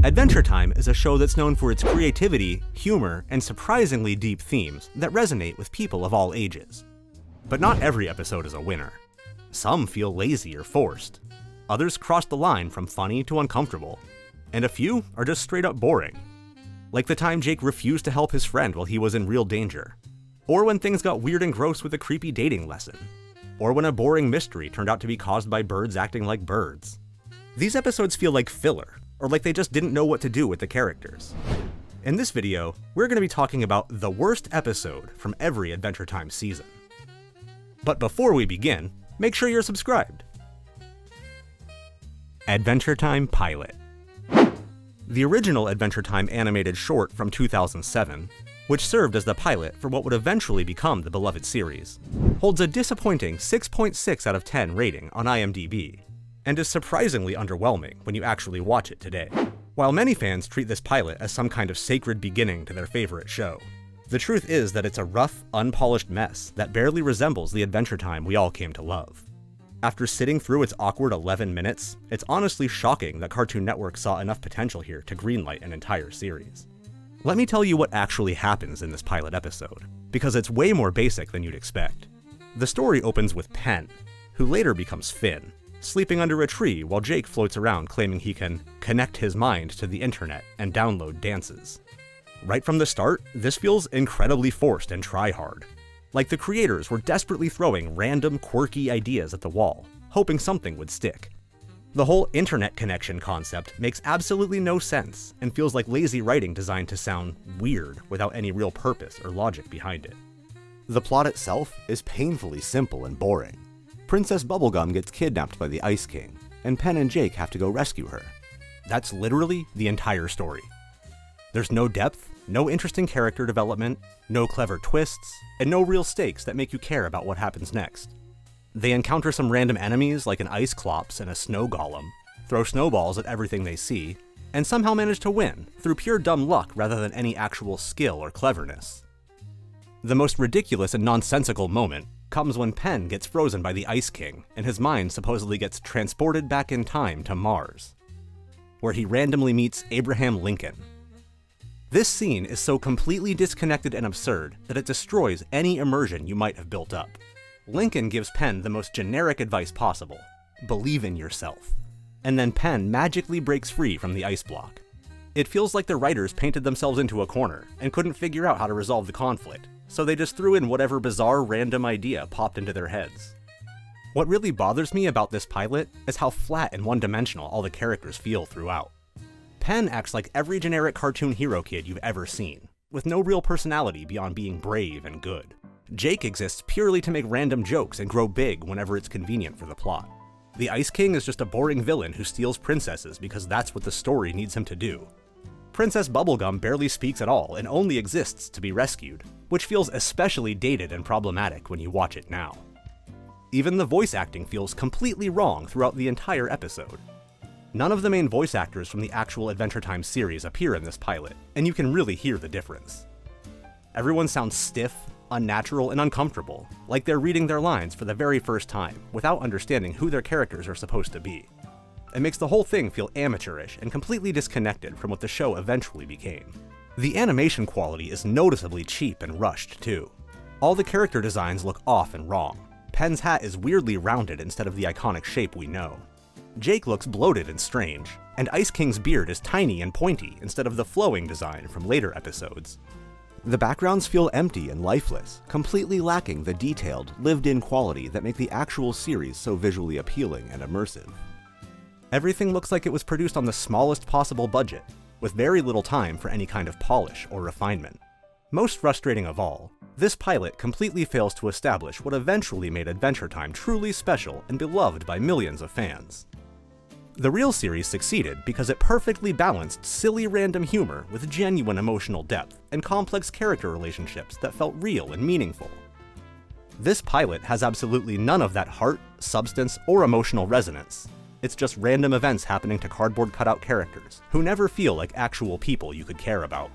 Adventure Time is a show that's known for its creativity, humor, and surprisingly deep themes that resonate with people of all ages. But not every episode is a winner. Some feel lazy or forced. Others cross the line from funny to uncomfortable. And a few are just straight up boring. Like the time Jake refused to help his friend while he was in real danger. Or when things got weird and gross with a creepy dating lesson. Or when a boring mystery turned out to be caused by birds acting like birds. These episodes feel like filler, or like they just didn't know what to do with the characters. In this video, we're going to be talking about the worst episode from every Adventure Time season. But before we begin, make sure you're subscribed. Adventure Time Pilot. The original Adventure Time animated short from 2007, which served as the pilot for what would eventually become the beloved series, holds a disappointing 6.6 out of 10 rating on IMDb, and is surprisingly underwhelming when you actually watch it today. While many fans treat this pilot as some kind of sacred beginning to their favorite show, the truth is that it's a rough, unpolished mess that barely resembles the Adventure Time we all came to love. After sitting through its awkward 11 minutes, it's honestly shocking that Cartoon Network saw enough potential here to greenlight an entire series. Let me tell you what actually happens in this pilot episode, because it's way more basic than you'd expect. The story opens with Penn, who later becomes Finn, sleeping under a tree while Jake floats around claiming he can connect his mind to the internet and download dances. Right from the start, this feels incredibly forced and try-hard. Like the creators were desperately throwing random, quirky ideas at the wall, hoping something would stick. The whole internet connection concept makes absolutely no sense and feels like lazy writing designed to sound weird without any real purpose or logic behind it. The plot itself is painfully simple and boring. Princess Bubblegum gets kidnapped by the Ice King, and Penn and Jake have to go rescue her. That's literally the entire story. There's no depth, no interesting character development, no clever twists, and no real stakes that make you care about what happens next. They encounter some random enemies like an ice clops and a snow golem, throw snowballs at everything they see, and somehow manage to win through pure dumb luck rather than any actual skill or cleverness. The most ridiculous and nonsensical moment comes when Penn gets frozen by the Ice King and his mind supposedly gets transported back in time to Mars, where he randomly meets Abraham Lincoln. This scene is so completely disconnected and absurd that it destroys any immersion you might have built up. Lincoln gives Penn the most generic advice possible: believe in yourself. And then Penn magically breaks free from the ice block. It feels like the writers painted themselves into a corner and couldn't figure out how to resolve the conflict, so they just threw in whatever bizarre random idea popped into their heads. What really bothers me about this pilot is how flat and one-dimensional all the characters feel throughout. Penn acts like every generic cartoon hero kid you've ever seen, with no real personality beyond being brave and good. Jake exists purely to make random jokes and grow big whenever it's convenient for the plot. The Ice King is just a boring villain who steals princesses because that's what the story needs him to do. Princess Bubblegum barely speaks at all and only exists to be rescued, which feels especially dated and problematic when you watch it now. Even the voice acting feels completely wrong throughout the entire episode. None of the main voice actors from the actual Adventure Time series appear in this pilot, and you can really hear the difference. Everyone sounds stiff, unnatural, and uncomfortable, like they're reading their lines for the very first time, without understanding who their characters are supposed to be. It makes the whole thing feel amateurish and completely disconnected from what the show eventually became. The animation quality is noticeably cheap and rushed, too. All the character designs look off and wrong. Penn's hat is weirdly rounded instead of the iconic shape we know. Jake looks bloated and strange, and Ice King's beard is tiny and pointy instead of the flowing design from later episodes. The backgrounds feel empty and lifeless, completely lacking the detailed, lived-in quality that make the actual series so visually appealing and immersive. Everything looks like it was produced on the smallest possible budget, with very little time for any kind of polish or refinement. Most frustrating of all, this pilot completely fails to establish what eventually made Adventure Time truly special and beloved by millions of fans. The real series succeeded because it perfectly balanced silly random humor with genuine emotional depth and complex character relationships that felt real and meaningful. This pilot has absolutely none of that heart, substance, or emotional resonance. It's just random events happening to cardboard cutout characters who never feel like actual people you could care about.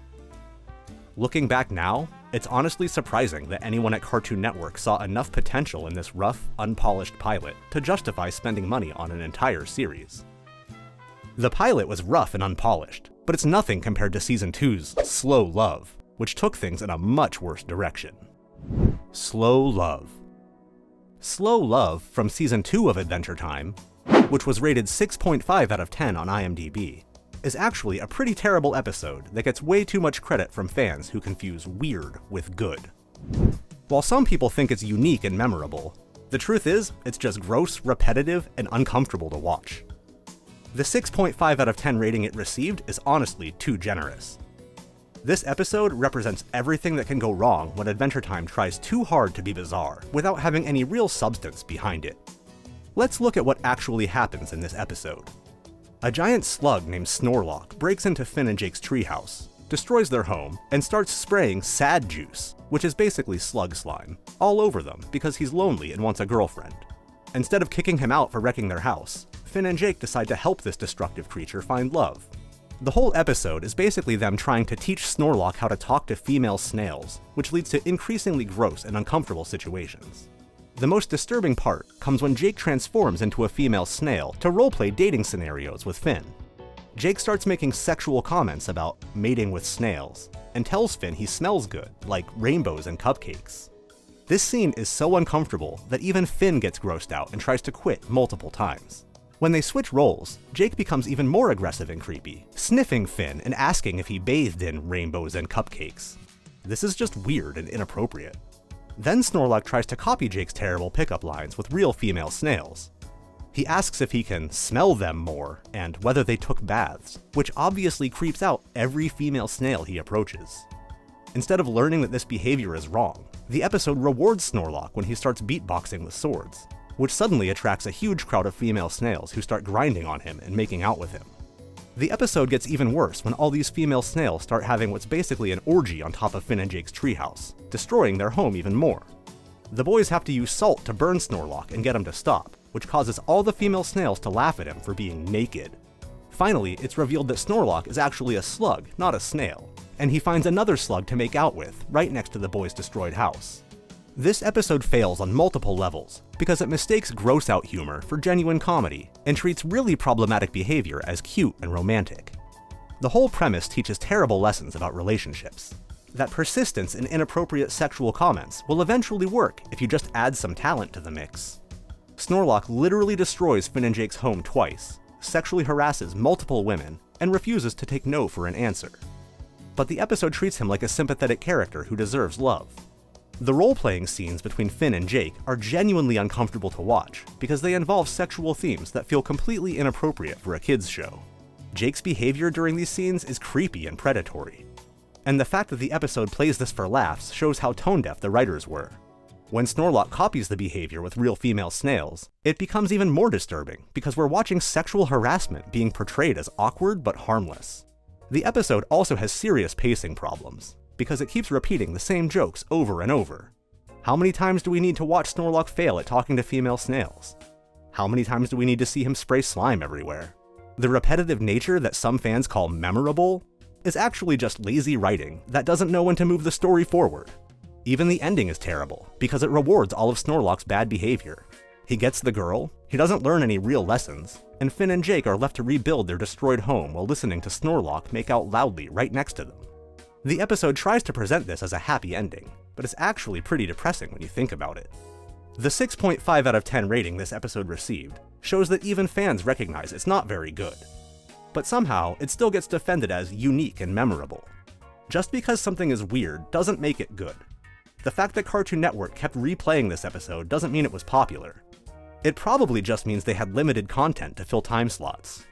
Looking back now, it's honestly surprising that anyone at Cartoon Network saw enough potential in this rough, unpolished pilot to justify spending money on an entire series. The pilot was rough and unpolished, but it's nothing compared to Season 2's Slow Love, which took things in a much worse direction. Slow Love. Slow Love from Season 2 of Adventure Time, which was rated 6.5 out of 10 on IMDb, is actually a pretty terrible episode that gets way too much credit from fans who confuse weird with good. While some people think it's unique and memorable, the truth is, it's just gross, repetitive, and uncomfortable to watch. The 6.5 out of 10 rating it received is honestly too generous. This episode represents everything that can go wrong when Adventure Time tries too hard to be bizarre without having any real substance behind it. Let's look at what actually happens in this episode. A giant slug named Snorlock breaks into Finn and Jake's treehouse, destroys their home, and starts spraying sad juice, which is basically slug slime, all over them because he's lonely and wants a girlfriend. Instead of kicking him out for wrecking their house, Finn and Jake decide to help this destructive creature find love. The whole episode is basically them trying to teach Snorlock how to talk to female snails, which leads to increasingly gross and uncomfortable situations. The most disturbing part comes when Jake transforms into a female snail to roleplay dating scenarios with Finn. Jake starts making sexual comments about mating with snails, and tells Finn he smells good, like rainbows and cupcakes. This scene is so uncomfortable that even Finn gets grossed out and tries to quit multiple times. When they switch roles, Jake becomes even more aggressive and creepy, sniffing Finn and asking if he bathed in rainbows and cupcakes. This is just weird and inappropriate. Then Snorlock tries to copy Jake's terrible pickup lines with real female snails. He asks if he can smell them more and whether they took baths, which obviously creeps out every female snail he approaches. Instead of learning that this behavior is wrong, the episode rewards Snorlock when he starts beatboxing with swords, which suddenly attracts a huge crowd of female snails who start grinding on him and making out with him. The episode gets even worse when all these female snails start having what's basically an orgy on top of Finn and Jake's treehouse, destroying their home even more. The boys have to use salt to burn Snorlock and get him to stop, which causes all the female snails to laugh at him for being naked. Finally, it's revealed that Snorlock is actually a slug, not a snail, and he finds another slug to make out with, right next to the boys' destroyed house. This episode fails on multiple levels, because it mistakes gross-out humor for genuine comedy, and treats really problematic behavior as cute and romantic. The whole premise teaches terrible lessons about relationships. That persistence in inappropriate sexual comments will eventually work if you just add some talent to the mix. Snorlock literally destroys Finn and Jake's home twice, sexually harasses multiple women, and refuses to take no for an answer. But the episode treats him like a sympathetic character who deserves love. The role-playing scenes between Finn and Jake are genuinely uncomfortable to watch because they involve sexual themes that feel completely inappropriate for a kids' show. Jake's behavior during these scenes is creepy and predatory. And the fact that the episode plays this for laughs shows how tone-deaf the writers were. When Snorlock copies the behavior with real female snails, it becomes even more disturbing because we're watching sexual harassment being portrayed as awkward but harmless. The episode also has serious pacing problems, because it keeps repeating the same jokes over and over. How many times do we need to watch Snorlock fail at talking to female snails? How many times do we need to see him spray slime everywhere? The repetitive nature that some fans call memorable is actually just lazy writing that doesn't know when to move the story forward. Even the ending is terrible, because it rewards all of Snorlock's bad behavior. He gets the girl, he doesn't learn any real lessons, and Finn and Jake are left to rebuild their destroyed home while listening to Snorlock make out loudly right next to them. The episode tries to present this as a happy ending, but it's actually pretty depressing when you think about it. The 6.5 out of 10 rating this episode received shows that even fans recognize it's not very good. But somehow, it still gets defended as unique and memorable. Just because something is weird doesn't make it good. The fact that Cartoon Network kept replaying this episode doesn't mean it was popular. It probably just means they had limited content to fill time slots.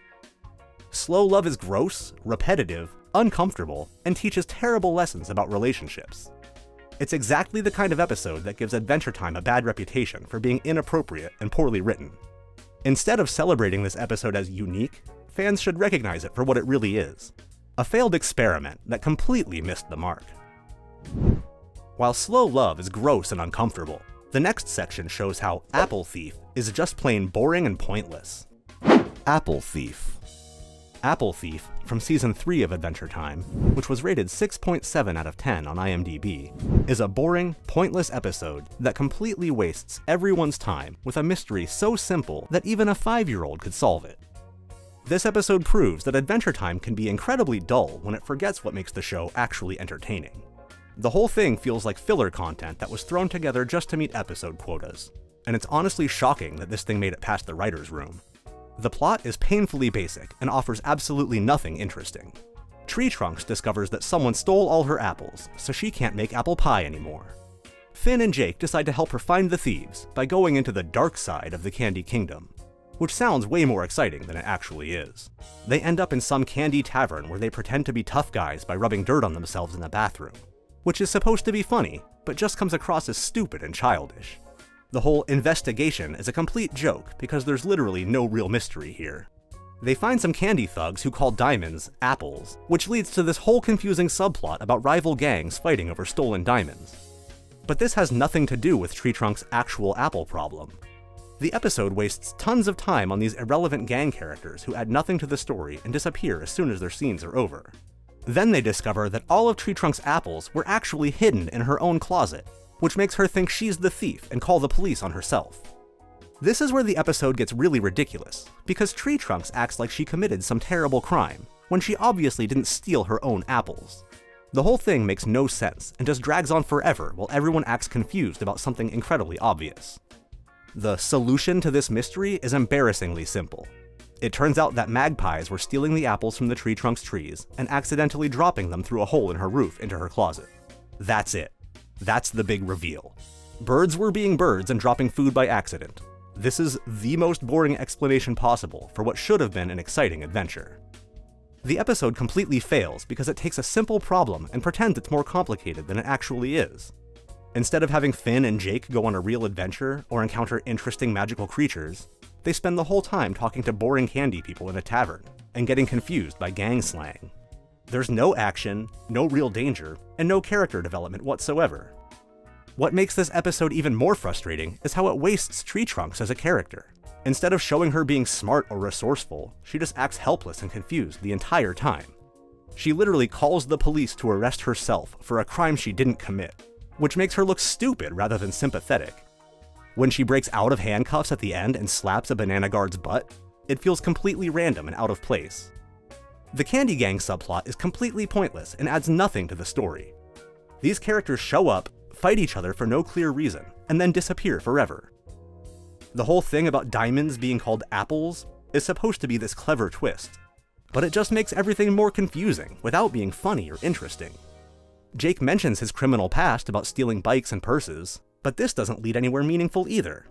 Slow Love is gross, repetitive, uncomfortable, and teaches terrible lessons about relationships. It's exactly the kind of episode that gives Adventure Time a bad reputation for being inappropriate and poorly written. Instead of celebrating this episode as unique, fans should recognize it for what it really is: a failed experiment that completely missed the mark. While Slow Love is gross and uncomfortable, the next section shows how Apple Thief is just plain boring and pointless. Apple Thief. Apple Thief, from Season 3 of Adventure Time, which was rated 6.7 out of 10 on IMDb, is a boring, pointless episode that completely wastes everyone's time with a mystery so simple that even a 5-year-old could solve it. This episode proves that Adventure Time can be incredibly dull when it forgets what makes the show actually entertaining. The whole thing feels like filler content that was thrown together just to meet episode quotas, and it's honestly shocking that this thing made it past the writer's room. The plot is painfully basic and offers absolutely nothing interesting. Tree Trunks discovers that someone stole all her apples, so she can't make apple pie anymore. Finn and Jake decide to help her find the thieves by going into the dark side of the Candy Kingdom, which sounds way more exciting than it actually is. They end up in some candy tavern where they pretend to be tough guys by rubbing dirt on themselves in the bathroom, which is supposed to be funny, but just comes across as stupid and childish. The whole investigation is a complete joke because there's literally no real mystery here. They find some candy thugs who call diamonds apples, which leads to this whole confusing subplot about rival gangs fighting over stolen diamonds. But this has nothing to do with Tree Trunks' actual apple problem. The episode wastes tons of time on these irrelevant gang characters who add nothing to the story and disappear as soon as their scenes are over. Then they discover that all of Tree Trunks' apples were actually hidden in her own closet, which makes her think she's the thief and call the police on herself. This is where the episode gets really ridiculous, because Tree Trunks acts like she committed some terrible crime, when she obviously didn't steal her own apples. The whole thing makes no sense and just drags on forever while everyone acts confused about something incredibly obvious. The solution to this mystery is embarrassingly simple. It turns out that magpies were stealing the apples from the Tree Trunks trees and accidentally dropping them through a hole in her roof into her closet. That's it. That's the big reveal. Birds were being birds and dropping food by accident. This is the most boring explanation possible for what should have been an exciting adventure. The episode completely fails because it takes a simple problem and pretends it's more complicated than it actually is. Instead of having Finn and Jake go on a real adventure or encounter interesting magical creatures, they spend the whole time talking to boring candy people in a tavern and getting confused by gang slang. There's no action, no real danger, and no character development whatsoever. What makes this episode even more frustrating is how it wastes Tree Trunks as a character. Instead of showing her being smart or resourceful, she just acts helpless and confused the entire time. She literally calls the police to arrest herself for a crime she didn't commit, which makes her look stupid rather than sympathetic. When she breaks out of handcuffs at the end and slaps a banana guard's butt, it feels completely random and out of place. The Candy Gang subplot is completely pointless and adds nothing to the story. These characters show up, fight each other for no clear reason, and then disappear forever. The whole thing about diamonds being called apples is supposed to be this clever twist, but it just makes everything more confusing without being funny or interesting. Jake mentions his criminal past about stealing bikes and purses, but this doesn't lead anywhere meaningful either.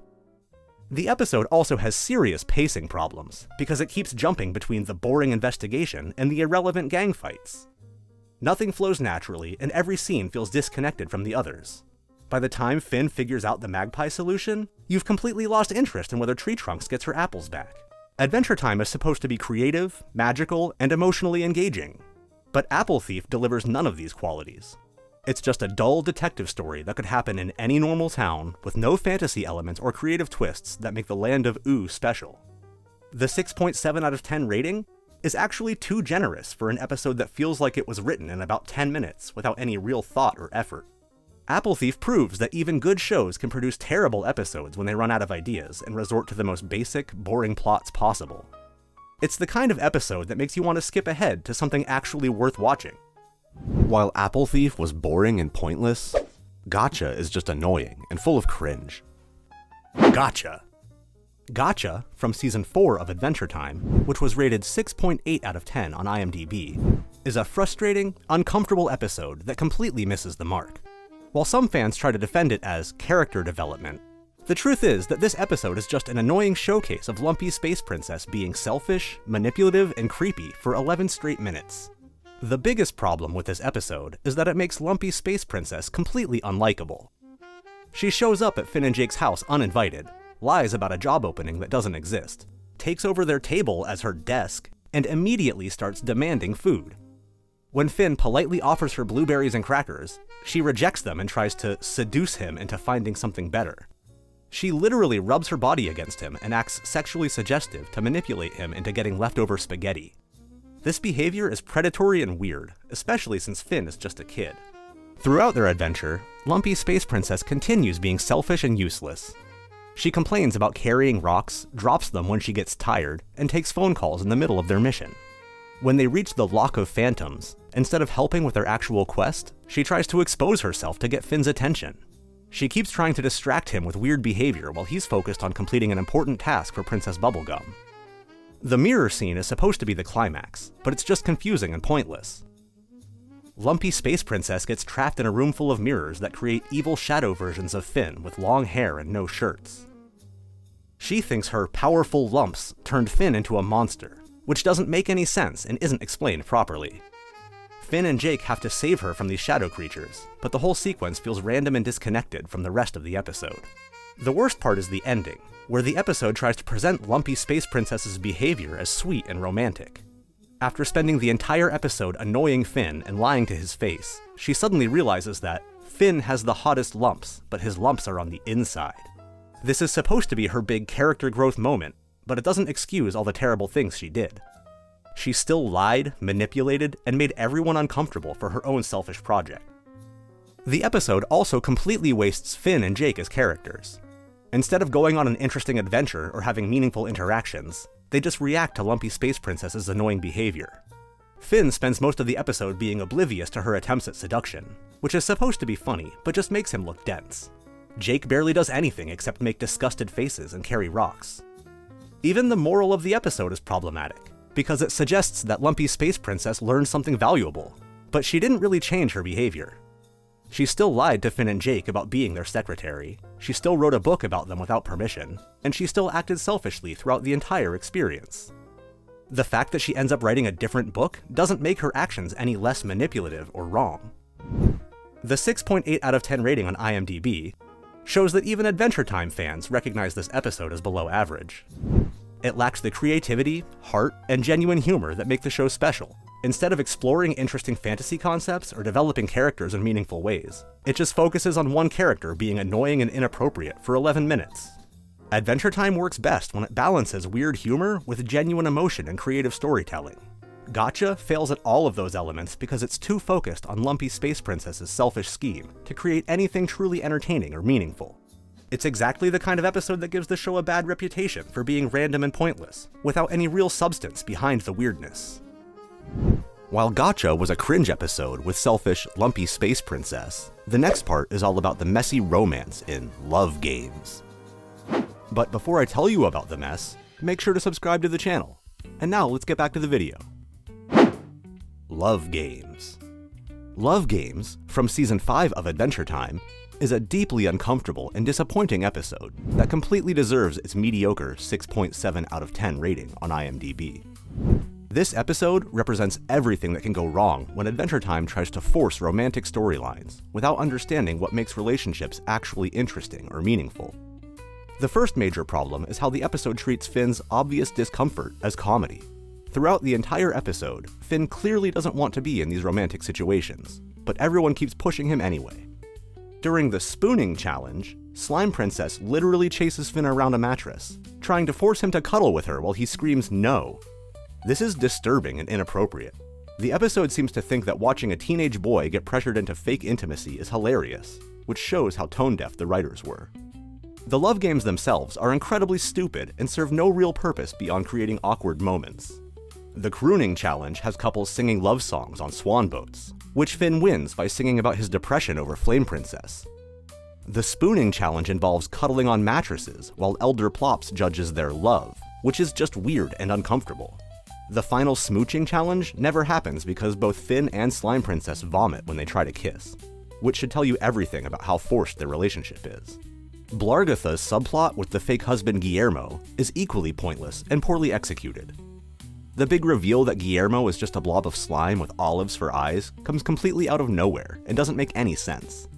The episode also has serious pacing problems, because it keeps jumping between the boring investigation and the irrelevant gang fights. Nothing flows naturally, and every scene feels disconnected from the others. By the time Finn figures out the magpie solution, you've completely lost interest in whether Tree Trunks gets her apples back. Adventure Time is supposed to be creative, magical, and emotionally engaging, but Apple Thief delivers none of these qualities. It's just a dull detective story that could happen in any normal town with no fantasy elements or creative twists that make the Land of Ooh special. The 6.7 out of 10 rating is actually too generous for an episode that feels like it was written in about 10 minutes without any real thought or effort. Apple Thief proves that even good shows can produce terrible episodes when they run out of ideas and resort to the most basic, boring plots possible. It's the kind of episode that makes you want to skip ahead to something actually worth watching. While Apple Thief was boring and pointless, Gotcha is just annoying and full of cringe. Gotcha! Gotcha, from Season 4 of Adventure Time, which was rated 6.8 out of 10 on IMDb, is a frustrating, uncomfortable episode that completely misses the mark. While some fans try to defend it as character development, the truth is that this episode is just an annoying showcase of Lumpy Space Princess being selfish, manipulative, and creepy for 11 straight minutes. The biggest problem with this episode is that it makes Lumpy Space Princess completely unlikable. She shows up at Finn and Jake's house uninvited, lies about a job opening that doesn't exist, takes over their table as her desk, and immediately starts demanding food. When Finn politely offers her blueberries and crackers, she rejects them and tries to seduce him into finding something better. She literally rubs her body against him and acts sexually suggestive to manipulate him into getting leftover spaghetti. This behavior is predatory and weird, especially since Finn is just a kid. Throughout their adventure, Lumpy Space Princess continues being selfish and useless. She complains about carrying rocks, drops them when she gets tired, and takes phone calls in the middle of their mission. When they reach the Lock of Phantoms, instead of helping with their actual quest, she tries to expose herself to get Finn's attention. She keeps trying to distract him with weird behavior while he's focused on completing an important task for Princess Bubblegum. The mirror scene is supposed to be the climax, but it's just confusing and pointless. Lumpy Space Princess gets trapped in a room full of mirrors that create evil shadow versions of Finn with long hair and no shirts. She thinks her powerful lumps turned Finn into a monster, which doesn't make any sense and isn't explained properly. Finn and Jake have to save her from these shadow creatures, but the whole sequence feels random and disconnected from the rest of the episode. The worst part is the ending, where the episode tries to present Lumpy Space Princess's behavior as sweet and romantic. After spending the entire episode annoying Finn and lying to his face, she suddenly realizes that Finn has the hottest lumps, but his lumps are on the inside. This is supposed to be her big character growth moment, but it doesn't excuse all the terrible things she did. She still lied, manipulated, and made everyone uncomfortable for her own selfish project. The episode also completely wastes Finn and Jake as characters. Instead of going on an interesting adventure or having meaningful interactions, they just react to Lumpy Space Princess's annoying behavior. Finn spends most of the episode being oblivious to her attempts at seduction, which is supposed to be funny, but just makes him look dense. Jake barely does anything except make disgusted faces and carry rocks. Even the moral of the episode is problematic, because it suggests that Lumpy Space Princess learned something valuable, but she didn't really change her behavior. She still lied to Finn and Jake about being their secretary, she still wrote a book about them without permission, and she still acted selfishly throughout the entire experience. The fact that she ends up writing a different book doesn't make her actions any less manipulative or wrong. The 6.8 out of 10 rating on IMDb shows that even Adventure Time fans recognize this episode as below average. It lacks the creativity, heart, and genuine humor that make the show special. Instead of exploring interesting fantasy concepts or developing characters in meaningful ways, it just focuses on one character being annoying and inappropriate for 11 minutes. Adventure Time works best when it balances weird humor with genuine emotion and creative storytelling. Gotcha fails at all of those elements because it's too focused on Lumpy Space Princess's selfish scheme to create anything truly entertaining or meaningful. It's exactly the kind of episode that gives the show a bad reputation for being random and pointless, without any real substance behind the weirdness. While Gotcha was a cringe episode with selfish, Lumpy Space Princess, the next part is all about the messy romance in Love Games. But before I tell you about the mess, make sure to subscribe to the channel. And now let's get back to the video. Love Games. Love Games, from Season 5 of Adventure Time, is a deeply uncomfortable and disappointing episode that completely deserves its mediocre 6.7 out of 10 rating on IMDb. This episode represents everything that can go wrong when Adventure Time tries to force romantic storylines without understanding what makes relationships actually interesting or meaningful. The first major problem is how the episode treats Finn's obvious discomfort as comedy. Throughout the entire episode, Finn clearly doesn't want to be in these romantic situations, but everyone keeps pushing him anyway. During the spooning challenge, Slime Princess literally chases Finn around a mattress, trying to force him to cuddle with her while he screams no. This is disturbing and inappropriate. The episode seems to think that watching a teenage boy get pressured into fake intimacy is hilarious, which shows how tone-deaf the writers were. The love games themselves are incredibly stupid and serve no real purpose beyond creating awkward moments. The crooning challenge has couples singing love songs on swan boats, which Finn wins by singing about his depression over Flame Princess. The spooning challenge involves cuddling on mattresses while Elder Plops judges their love, which is just weird and uncomfortable. The final smooching challenge never happens because both Finn and Slime Princess vomit when they try to kiss, which should tell you everything about how forced their relationship is. Blargatha's subplot with the fake husband Guillermo is equally pointless and poorly executed. The big reveal that Guillermo is just a blob of slime with olives for eyes comes completely out of nowhere and doesn't make any sense.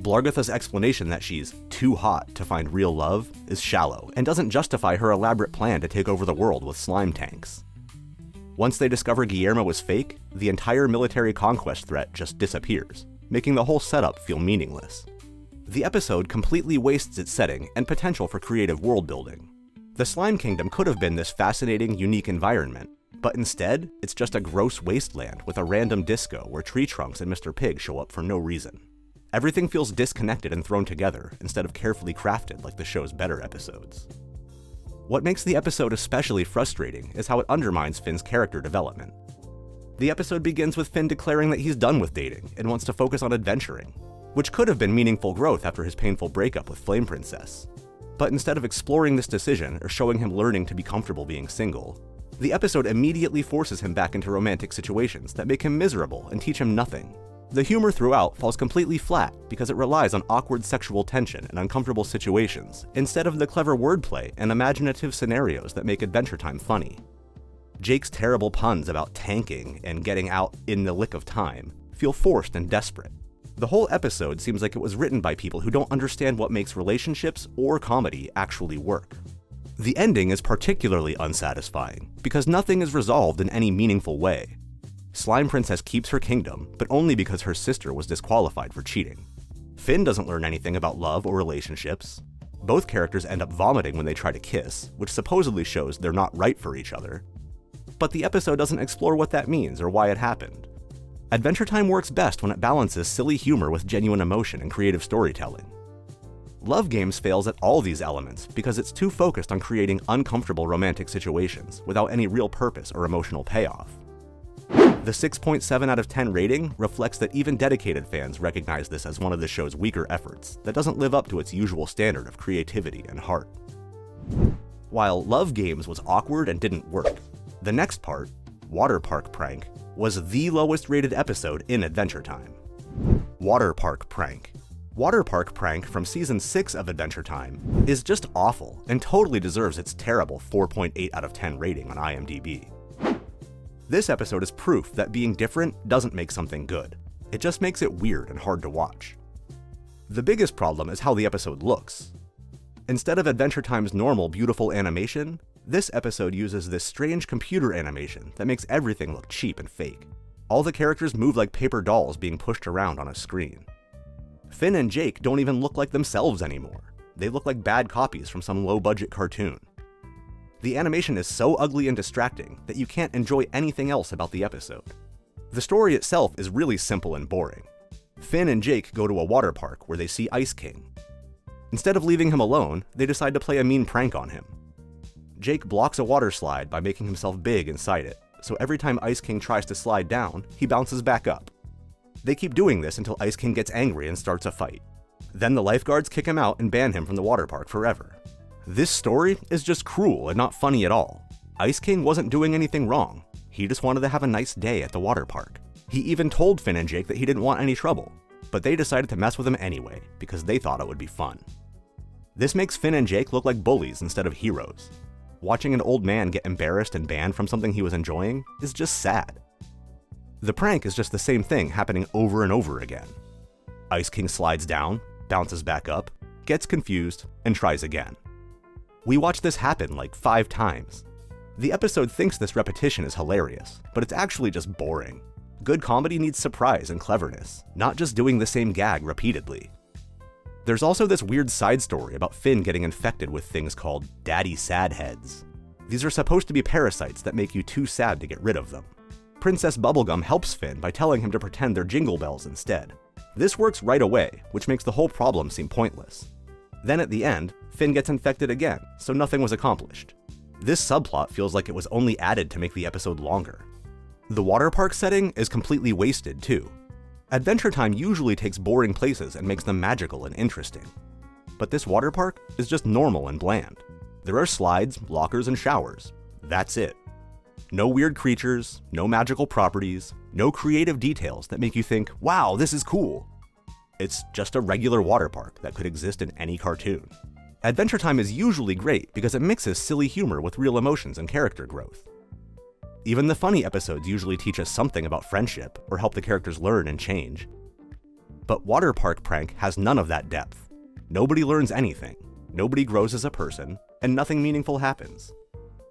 Blargatha's explanation that she's too hot to find real love is shallow and doesn't justify her elaborate plan to take over the world with slime tanks. Once they discover Guillermo is fake, the entire military conquest threat just disappears, making the whole setup feel meaningless. The episode completely wastes its setting and potential for creative world building. The Slime Kingdom could have been this fascinating, unique environment, but instead, it's just a gross wasteland with a random disco where Tree Trunks and Mr. Pig show up for no reason. Everything feels disconnected and thrown together instead of carefully crafted like the show's better episodes. What makes the episode especially frustrating is how it undermines Finn's character development. The episode begins with Finn declaring that he's done with dating and wants to focus on adventuring, which could have been meaningful growth after his painful breakup with Flame Princess. But instead of exploring this decision or showing him learning to be comfortable being single, the episode immediately forces him back into romantic situations that make him miserable and teach him nothing. The humor throughout falls completely flat because it relies on awkward sexual tension and uncomfortable situations instead of the clever wordplay and imaginative scenarios that make Adventure Time funny. Jake's terrible puns about tanking and getting out in the lick of time feel forced and desperate. The whole episode seems like it was written by people who don't understand what makes relationships or comedy actually work. The ending is particularly unsatisfying because nothing is resolved in any meaningful way. Slime Princess keeps her kingdom, but only because her sister was disqualified for cheating. Finn doesn't learn anything about love or relationships. Both characters end up vomiting when they try to kiss, which supposedly shows they're not right for each other. But the episode doesn't explore what that means or why it happened. Adventure Time works best when it balances silly humor with genuine emotion and creative storytelling. Love Games fails at all these elements because it's too focused on creating uncomfortable romantic situations without any real purpose or emotional payoff. The 6.7 out of 10 rating reflects that even dedicated fans recognize this as one of the show's weaker efforts that doesn't live up to its usual standard of creativity and heart. While Love Games was awkward and didn't work, the next part, Water Park Prank, was the lowest rated episode in Adventure Time. Water Park Prank. Water Park Prank from Season 6 of Adventure Time is just awful and totally deserves its terrible 4.8 out of 10 rating on IMDb. This episode is proof that being different doesn't make something good. It just makes it weird and hard to watch. The biggest problem is how the episode looks. Instead of Adventure Time's normal beautiful animation, this episode uses this strange computer animation that makes everything look cheap and fake. All the characters move like paper dolls being pushed around on a screen. Finn and Jake don't even look like themselves anymore. They look like bad copies from some low-budget cartoon. The animation is so ugly and distracting that you can't enjoy anything else about the episode. The story itself is really simple and boring. Finn and Jake go to a water park where they see Ice King. Instead of leaving him alone, they decide to play a mean prank on him. Jake blocks a water slide by making himself big inside it, so every time Ice King tries to slide down, he bounces back up. They keep doing this until Ice King gets angry and starts a fight. Then the lifeguards kick him out and ban him from the water park forever. This story is just cruel and not funny at all. Ice King wasn't doing anything wrong. He just wanted to have a nice day at the water park. He even told Finn and Jake that he didn't want any trouble, but they decided to mess with him anyway because they thought it would be fun. This makes Finn and Jake look like bullies instead of heroes. Watching an old man get embarrassed and banned from something he was enjoying is just sad. The prank is just the same thing happening over and over again. Ice King slides down, bounces back up, gets confused, and tries again. We watched this happen like 5 times. The episode thinks this repetition is hilarious, but it's actually just boring. Good comedy needs surprise and cleverness, not just doing the same gag repeatedly. There's also this weird side story about Finn getting infected with things called Daddy Sad Heads. These are supposed to be parasites that make you too sad to get rid of them. Princess Bubblegum helps Finn by telling him to pretend they're jingle bells instead. This works right away, which makes the whole problem seem pointless. Then at the end, Finn gets infected again, so nothing was accomplished. This subplot feels like it was only added to make the episode longer. The water park setting is completely wasted too. Adventure Time usually takes boring places and makes them magical and interesting. But this water park is just normal and bland. There are slides, lockers, and showers. That's it. No weird creatures, no magical properties, no creative details that make you think, wow, this is cool. It's just a regular water park that could exist in any cartoon. Adventure Time is usually great because it mixes silly humor with real emotions and character growth. Even the funny episodes usually teach us something about friendship or help the characters learn and change. But Water Park Prank has none of that depth. Nobody learns anything, nobody grows as a person, and nothing meaningful happens.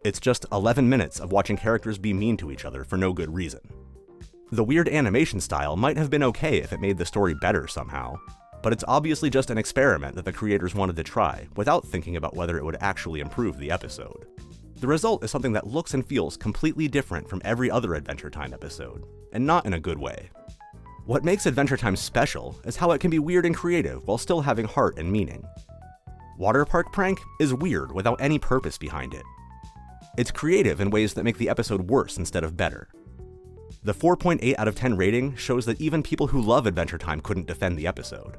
It's just 11 minutes of watching characters be mean to each other for no good reason. The weird animation style might have been okay if it made the story better somehow, but it's obviously just an experiment that the creators wanted to try without thinking about whether it would actually improve the episode. The result is something that looks and feels completely different from every other Adventure Time episode, and not in a good way. What makes Adventure Time special is how it can be weird and creative while still having heart and meaning. Water Park Prank is weird without any purpose behind it. It's creative in ways that make the episode worse instead of better. The 4.8 out of 10 rating shows that even people who love Adventure Time couldn't defend the episode.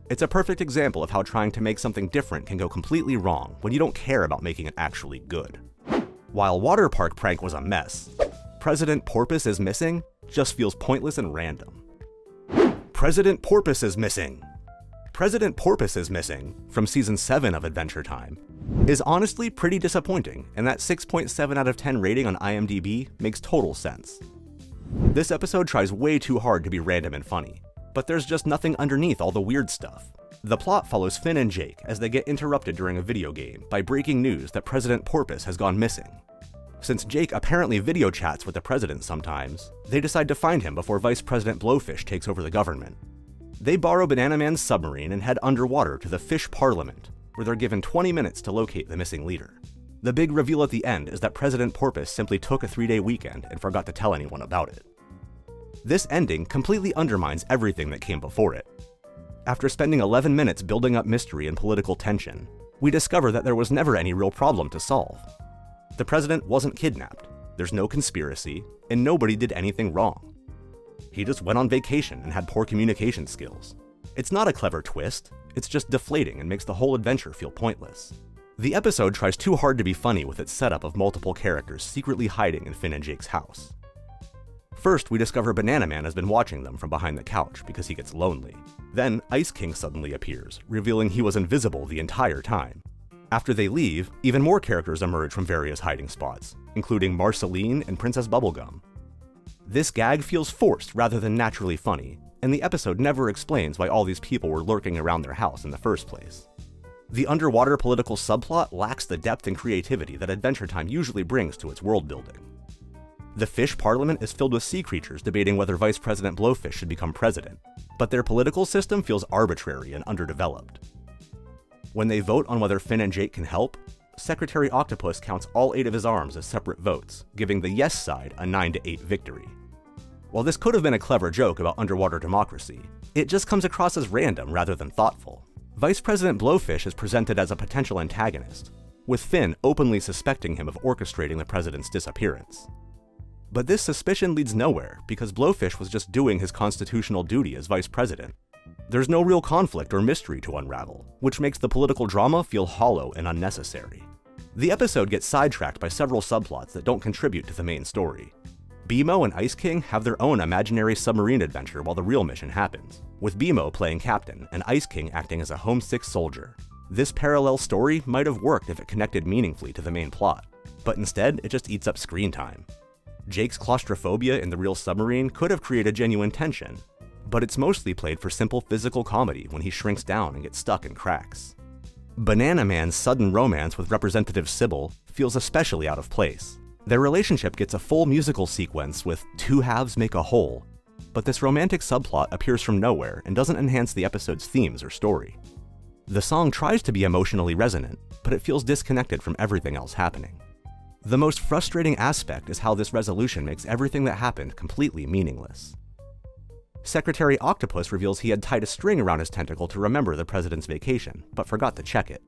It's a perfect example of how trying to make something different can go completely wrong when you don't care about making it actually good. While Water Park Prank was a mess, President Porpoise is Missing just feels pointless and random. President Porpoise is Missing! President Porpoise is Missing, from Season 7 of Adventure Time, is honestly pretty disappointing, and that 6.7 out of 10 rating on IMDb makes total sense. This episode tries way too hard to be random and funny, but there's just nothing underneath all the weird stuff. The plot follows Finn and Jake as they get interrupted during a video game by breaking news that President Porpoise has gone missing. Since Jake apparently video chats with the president sometimes, they decide to find him before Vice President Blowfish takes over the government. They borrow Banana Man's submarine and head underwater to the Fish Parliament, where they're given 20 minutes to locate the missing leader. The big reveal at the end is that President Porpoise simply took a 3-day weekend and forgot to tell anyone about it. This ending completely undermines everything that came before it. After spending 11 minutes building up mystery and political tension, we discover that there was never any real problem to solve. The president wasn't kidnapped, there's no conspiracy, and nobody did anything wrong. He just went on vacation and had poor communication skills. It's not a clever twist, it's just deflating and makes the whole adventure feel pointless. The episode tries too hard to be funny with its setup of multiple characters secretly hiding in Finn and Jake's house. First, we discover Banana Man has been watching them from behind the couch because he gets lonely. Then, Ice King suddenly appears, revealing he was invisible the entire time. After they leave, even more characters emerge from various hiding spots, including Marceline and Princess Bubblegum. This gag feels forced rather than naturally funny, and the episode never explains why all these people were lurking around their house in the first place. The underwater political subplot lacks the depth and creativity that Adventure Time usually brings to its world building. The Fish Parliament is filled with sea creatures debating whether Vice President Blowfish should become president, but their political system feels arbitrary and underdeveloped. When they vote on whether Finn and Jake can help, Secretary Octopus counts all 8 of his arms as separate votes, giving the yes side a 9-8 victory. While this could have been a clever joke about underwater democracy, it just comes across as random rather than thoughtful. Vice President Blowfish is presented as a potential antagonist, with Finn openly suspecting him of orchestrating the president's disappearance. But this suspicion leads nowhere because Blowfish was just doing his constitutional duty as vice president. There's no real conflict or mystery to unravel, which makes the political drama feel hollow and unnecessary. The episode gets sidetracked by several subplots that don't contribute to the main story. BMO and Ice King have their own imaginary submarine adventure while the real mission happens, with BMO playing captain and Ice King acting as a homesick soldier. This parallel story might have worked if it connected meaningfully to the main plot, but instead it just eats up screen time. Jake's claustrophobia in the real submarine could have created genuine tension, but it's mostly played for simple physical comedy when he shrinks down and gets stuck in cracks. Banana Man's sudden romance with Representative Sybil feels especially out of place. Their relationship gets a full musical sequence with "two halves make a whole," but this romantic subplot appears from nowhere and doesn't enhance the episode's themes or story. The song tries to be emotionally resonant, but it feels disconnected from everything else happening. The most frustrating aspect is how this resolution makes everything that happened completely meaningless. Secretary Octopus reveals he had tied a string around his tentacle to remember the president's vacation, but forgot to check it.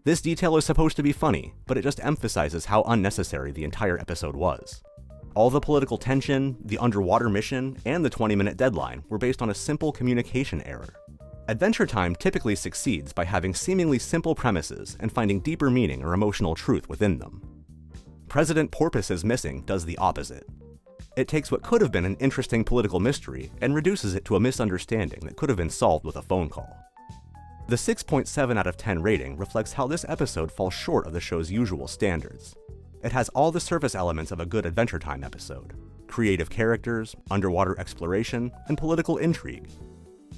This detail is supposed to be funny, but it just emphasizes how unnecessary the entire episode was. All the political tension, the underwater mission, and the 20-minute deadline were based on a simple communication error. Adventure Time typically succeeds by having seemingly simple premises and finding deeper meaning or emotional truth within them. President Porpoise is Missing does the opposite. It takes what could have been an interesting political mystery and reduces it to a misunderstanding that could have been solved with a phone call. The 6.7 out of 10 rating reflects how this episode falls short of the show's usual standards. It has all the surface elements of a good Adventure Time episode: creative characters, underwater exploration, and political intrigue,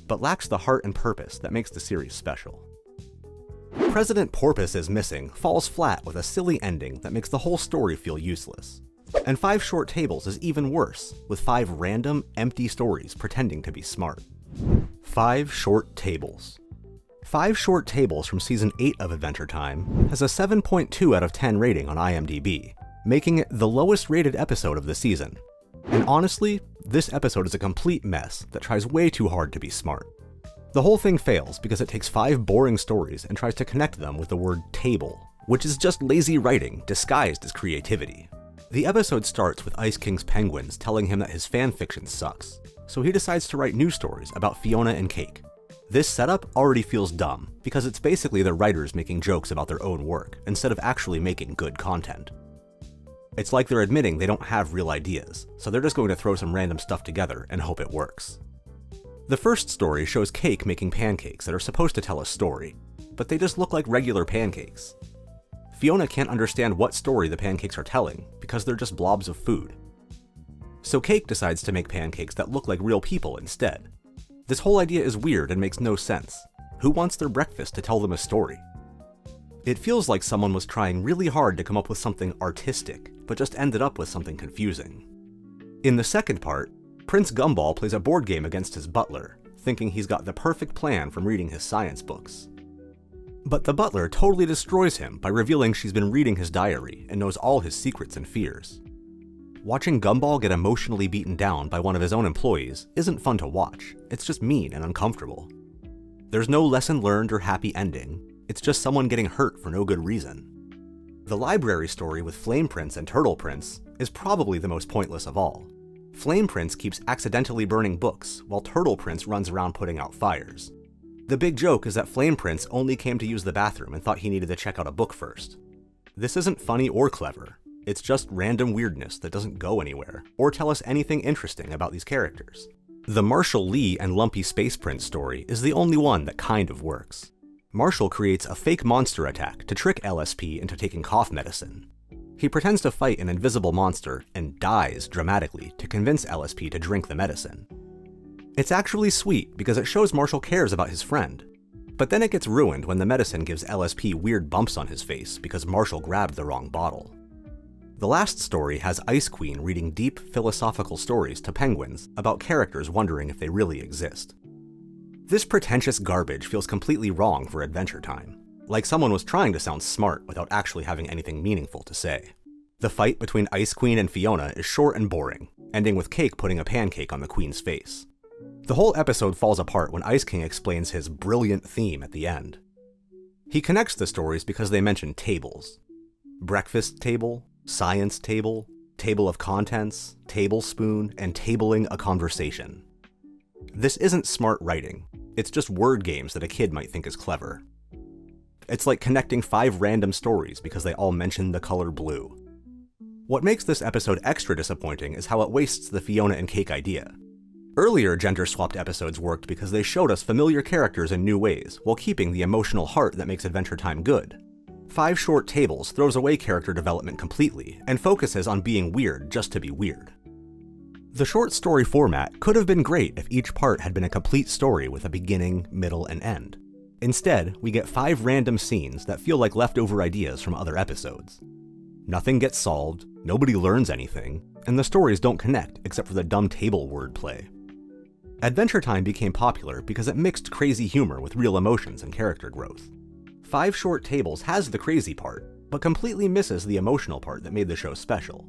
but lacks the heart and purpose that makes the series special. President Porpoise is Missing falls flat with a silly ending that makes the whole story feel useless. And 5 Short Tables is even worse, with 5 random, empty stories pretending to be smart. 5 Short Tables. 5 Short Tables from Season 8 of Adventure Time has a 7.2 out of 10 rating on IMDb, making it the lowest rated episode of the season. And honestly, this episode is a complete mess that tries way too hard to be smart. The whole thing fails because it takes 5 boring stories and tries to connect them with the word table, which is just lazy writing disguised as creativity. The episode starts with Ice King's penguins telling him that his fanfiction sucks, so he decides to write news stories about Fiona and Cake. This setup already feels dumb, because it's basically the writers making jokes about their own work, instead of actually making good content. It's like they're admitting they don't have real ideas, so they're just going to throw some random stuff together and hope it works. The first story shows Cake making pancakes that are supposed to tell a story, but they just look like regular pancakes. Fiona can't understand what story the pancakes are telling, because they're just blobs of food. So Cake decides to make pancakes that look like real people instead. This whole idea is weird and makes no sense. Who wants their breakfast to tell them a story? It feels like someone was trying really hard to come up with something artistic, but just ended up with something confusing. In the second part, Prince Gumball plays a board game against his butler, thinking he's got the perfect plan from reading his science books. But the butler totally destroys him by revealing she's been reading his diary and knows all his secrets and fears. Watching Gumball get emotionally beaten down by one of his own employees isn't fun to watch, it's just mean and uncomfortable. There's no lesson learned or happy ending, it's just someone getting hurt for no good reason. The library story with Flame Prince and Turtle Prince is probably the most pointless of all. Flame Prince keeps accidentally burning books, while Turtle Prince runs around putting out fires. The big joke is that Flame Prince only came to use the bathroom and thought he needed to check out a book first. This isn't funny or clever, it's just random weirdness that doesn't go anywhere, or tell us anything interesting about these characters. The Marshall Lee and Lumpy Space Prince story is the only one that kind of works. Marshall creates a fake monster attack to trick LSP into taking cough medicine. He pretends to fight an invisible monster and dies dramatically to convince LSP to drink the medicine. It's actually sweet because it shows Marshall cares about his friend, but then it gets ruined when the medicine gives LSP weird bumps on his face because Marshall grabbed the wrong bottle. The last story has Ice Queen reading deep philosophical stories to penguins about characters wondering if they really exist. This pretentious garbage feels completely wrong for Adventure Time, like someone was trying to sound smart without actually having anything meaningful to say. The fight between Ice Queen and Fiona is short and boring, ending with Cake putting a pancake on the Queen's face. The whole episode falls apart when Ice King explains his brilliant theme at the end. He connects the stories because they mention tables. Breakfast table, science table, table of contents, tablespoon, and tabling a conversation. This isn't smart writing, it's just word games that a kid might think is clever. It's like connecting 5 random stories because they all mention the color blue. What makes this episode extra disappointing is how it wastes the Fiona and Cake idea. Earlier gender-swapped episodes worked because they showed us familiar characters in new ways, while keeping the emotional heart that makes Adventure Time good. 5 Short Tables throws away character development completely, and focuses on being weird just to be weird. The short story format could have been great if each part had been a complete story with a beginning, middle, and end. Instead, we get 5 random scenes that feel like leftover ideas from other episodes. Nothing gets solved, nobody learns anything, and the stories don't connect except for the dumb table wordplay. Adventure Time became popular because it mixed crazy humor with real emotions and character growth. 5 Short Tables has the crazy part, but completely misses the emotional part that made the show special.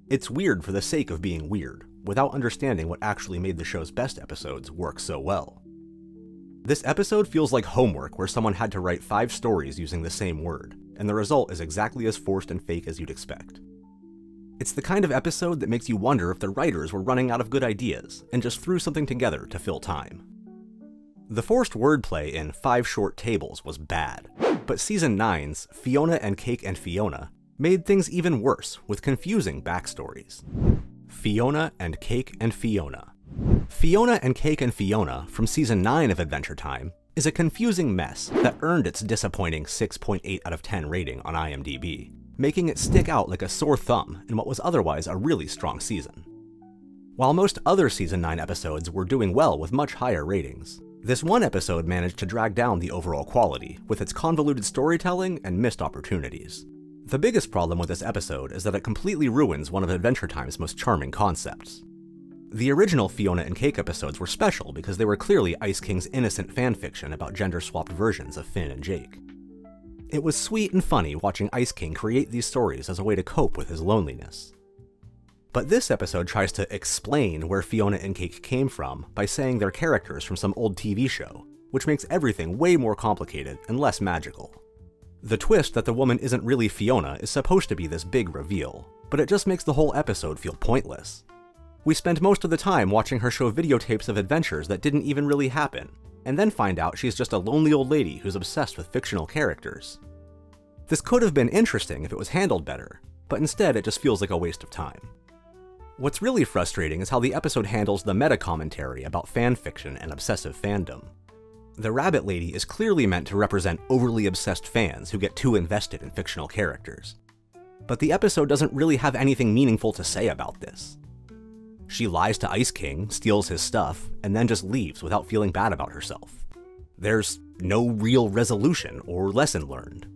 It's weird for the sake of being weird, without understanding what actually made the show's best episodes work so well. This episode feels like homework where someone had to write 5 stories using the same word, and the result is exactly as forced and fake as you'd expect. It's the kind of episode that makes you wonder if the writers were running out of good ideas, and just threw something together to fill time. The forced wordplay in 5 Short Tables was bad, but Season 9's Fiona and Cake and Fiona made things even worse with confusing backstories. Fiona and Cake and Fiona. Fiona and Cake and Fiona from Season 9 of Adventure Time is a confusing mess that earned its disappointing 6.8 out of 10 rating on IMDb, making it stick out like a sore thumb in what was otherwise a really strong season. While most other Season 9 episodes were doing well with much higher ratings, this one episode managed to drag down the overall quality with its convoluted storytelling and missed opportunities. The biggest problem with this episode is that it completely ruins one of Adventure Time's most charming concepts. The original Fiona and Cake episodes were special because they were clearly Ice King's innocent fanfiction about gender-swapped versions of Finn and Jake. It was sweet and funny watching Ice King create these stories as a way to cope with his loneliness. But this episode tries to explain where Fiona and Cake came from by saying they're characters from some old TV show, which makes everything way more complicated and less magical. The twist that the woman isn't really Fiona is supposed to be this big reveal, but it just makes the whole episode feel pointless. We spend most of the time watching her show videotapes of adventures that didn't even really happen, and then find out she's just a lonely old lady who's obsessed with fictional characters. This could have been interesting if it was handled better, but instead it just feels like a waste of time. What's really frustrating is how the episode handles the meta-commentary about fanfiction and obsessive fandom. The Rabbit Lady is clearly meant to represent overly obsessed fans who get too invested in fictional characters. But the episode doesn't really have anything meaningful to say about this. She lies to Ice King, steals his stuff, and then just leaves without feeling bad about herself. There's no real resolution or lesson learned.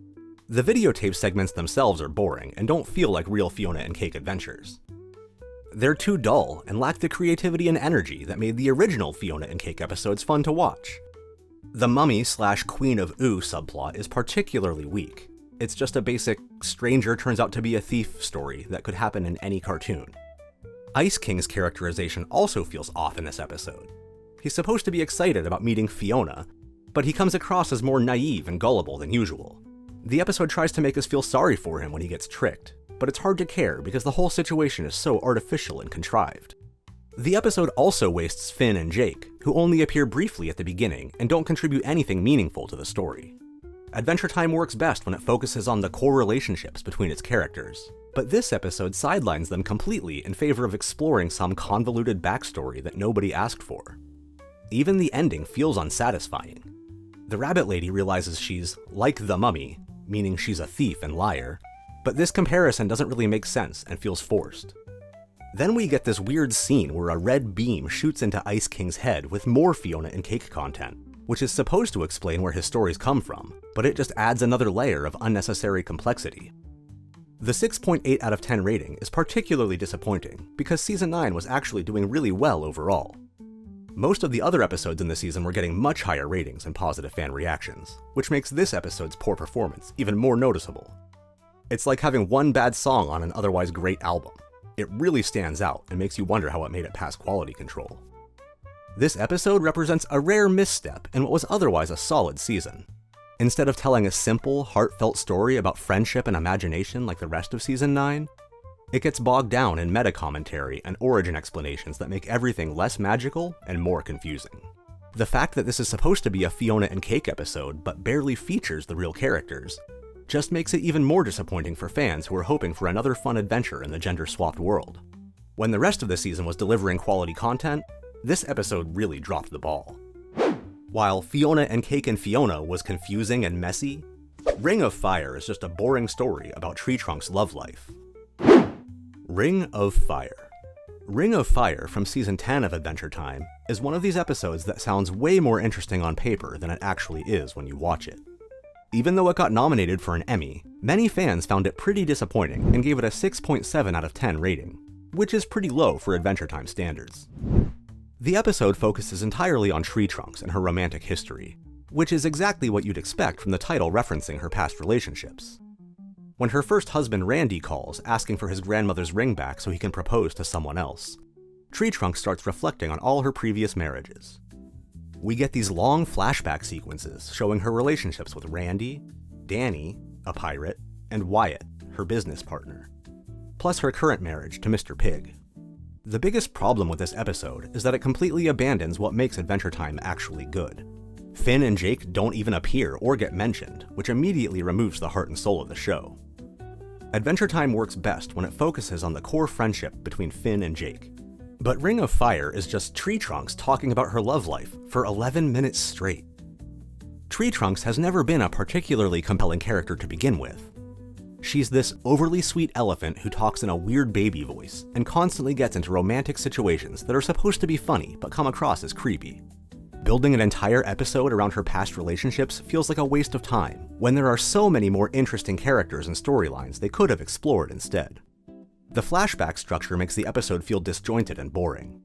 The videotape segments themselves are boring and don't feel like real Fiona and Cake adventures. They're too dull and lack the creativity and energy that made the original Fiona and Cake episodes fun to watch. The Mummy/Queen of Ooh subplot is particularly weak. It's just a basic stranger turns out to be a thief story that could happen in any cartoon. Ice King's characterization also feels off in this episode. He's supposed to be excited about meeting Fiona, but he comes across as more naive and gullible than usual. The episode tries to make us feel sorry for him when he gets tricked, but it's hard to care because the whole situation is so artificial and contrived. The episode also wastes Finn and Jake, who only appear briefly at the beginning and don't contribute anything meaningful to the story. Adventure Time works best when it focuses on the core relationships between its characters, but this episode sidelines them completely in favor of exploring some convoluted backstory that nobody asked for. Even the ending feels unsatisfying. The Rabbit Lady realizes she's like the Mummy, meaning she's a thief and liar, but this comparison doesn't really make sense and feels forced. Then we get this weird scene where a red beam shoots into Ice King's head with more Fiona and Cake content, which is supposed to explain where his stories come from, but it just adds another layer of unnecessary complexity. The 6.8 out of 10 rating is particularly disappointing because Season 9 was actually doing really well overall. Most of the other episodes in the season were getting much higher ratings and positive fan reactions, which makes this episode's poor performance even more noticeable. It's like having one bad song on an otherwise great album. It really stands out and makes you wonder how it made it past quality control. This episode represents a rare misstep in what was otherwise a solid season. Instead of telling a simple, heartfelt story about friendship and imagination like the rest of Season 9, it gets bogged down in meta-commentary and origin explanations that make everything less magical and more confusing. The fact that this is supposed to be a Fiona and Cake episode but barely features the real characters just makes it even more disappointing for fans who are hoping for another fun adventure in the gender-swapped world. When the rest of the season was delivering quality content, this episode really dropped the ball. While Fiona and Cake and Fiona was confusing and messy, Ring of Fire is just a boring story about Tree Trunk's love life. Ring of Fire. Ring of Fire from Season 10 of Adventure Time is one of these episodes that sounds way more interesting on paper than it actually is when you watch it. Even though it got nominated for an Emmy, many fans found it pretty disappointing and gave it a 6.7 out of 10 rating, which is pretty low for Adventure Time standards. The episode focuses entirely on Tree Trunks and her romantic history, which is exactly what you'd expect from the title referencing her past relationships. When her first husband Randy calls, asking for his grandmother's ring back so he can propose to someone else, Tree Trunks starts reflecting on all her previous marriages. We get these long flashback sequences showing her relationships with Randy, Danny, a pirate, and Wyatt, her business partner, plus her current marriage to Mr. Pig. The biggest problem with this episode is that it completely abandons what makes Adventure Time actually good. Finn and Jake don't even appear or get mentioned, which immediately removes the heart and soul of the show. Adventure Time works best when it focuses on the core friendship between Finn and Jake. But Ring of Fire is just Tree Trunks talking about her love life for 11 minutes straight. Tree Trunks has never been a particularly compelling character to begin with. She's this overly sweet elephant who talks in a weird baby voice and constantly gets into romantic situations that are supposed to be funny but come across as creepy. Building an entire episode around her past relationships feels like a waste of time, when there are so many more interesting characters and storylines they could have explored instead. The flashback structure makes the episode feel disjointed and boring.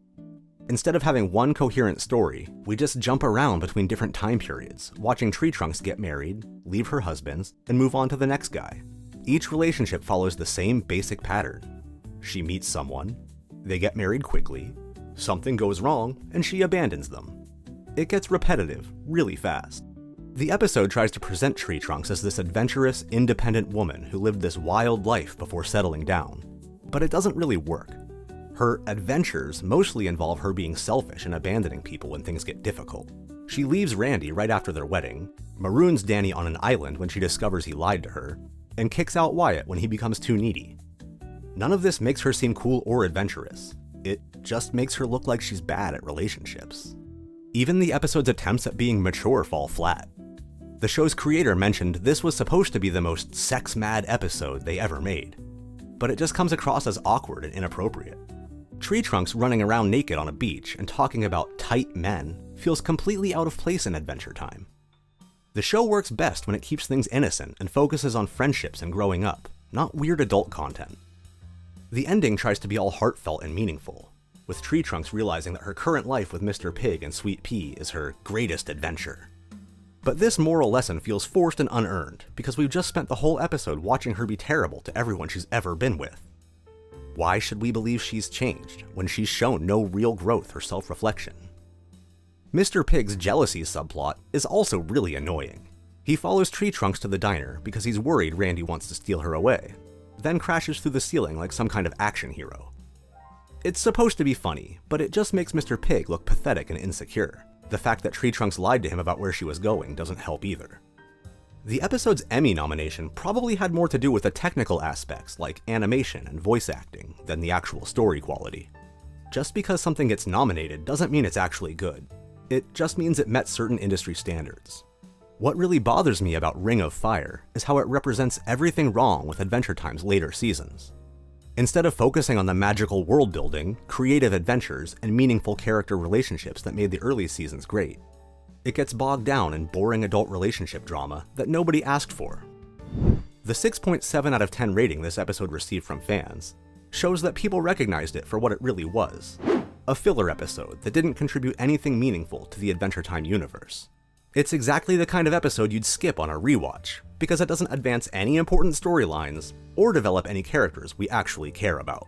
Instead of having one coherent story, we just jump around between different time periods, watching Tree Trunks get married, leave her husbands, and move on to the next guy. Each relationship follows the same basic pattern. she meets someone, they get married quickly, something goes wrong, and she abandons them. It gets repetitive really fast. The episode tries to present Tree Trunks as this adventurous, independent woman who lived this wild life before settling down, but it doesn't really work. Her adventures mostly involve her being selfish and abandoning people when things get difficult. She leaves Randy right after their wedding, maroons Danny on an island when she discovers he lied to her, and kicks out Wyatt when he becomes too needy. None of this makes her seem cool or adventurous. It just makes her look like she's bad at relationships. Even the episode's attempts at being mature fall flat. The show's creator mentioned this was supposed to be the most sex-mad episode they ever made, but it just comes across as awkward and inappropriate. Tree Trunks running around naked on a beach and talking about tight men feels completely out of place in Adventure Time. The show works best when it keeps things innocent and focuses on friendships and growing up, not weird adult content. The ending tries to be all heartfelt and meaningful, with Tree Trunks realizing that her current life with Mr. Pig and Sweet Pea is her greatest adventure. But this moral lesson feels forced and unearned because we've just spent the whole episode watching her be terrible to everyone she's ever been with. Why should we believe she's changed when she's shown no real growth or self-reflection? Mr. Pig's jealousy subplot is also really annoying. He follows Tree Trunks to the diner because he's worried Randy wants to steal her away, then crashes through the ceiling like some kind of action hero. It's supposed to be funny, but it just makes Mr. Pig look pathetic and insecure. The fact that Tree Trunks lied to him about where she was going doesn't help either. The episode's Emmy nomination probably had more to do with the technical aspects like animation and voice acting than the actual story quality. Just because something gets nominated doesn't mean it's actually good. It just means it met certain industry standards. What really bothers me about Ring of Fire is how it represents everything wrong with Adventure Time's later seasons. Instead of focusing on the magical world building, creative adventures, and meaningful character relationships that made the early seasons great, it gets bogged down in boring adult relationship drama that nobody asked for. The 6.7 out of 10 rating this episode received from fans shows that people recognized it for what it really was, a filler episode that didn't contribute anything meaningful to the Adventure Time universe. It's exactly the kind of episode you'd skip on a rewatch, because it doesn't advance any important storylines or develop any characters we actually care about.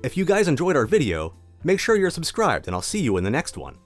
If you guys enjoyed our video, make sure you're subscribed and I'll see you in the next one.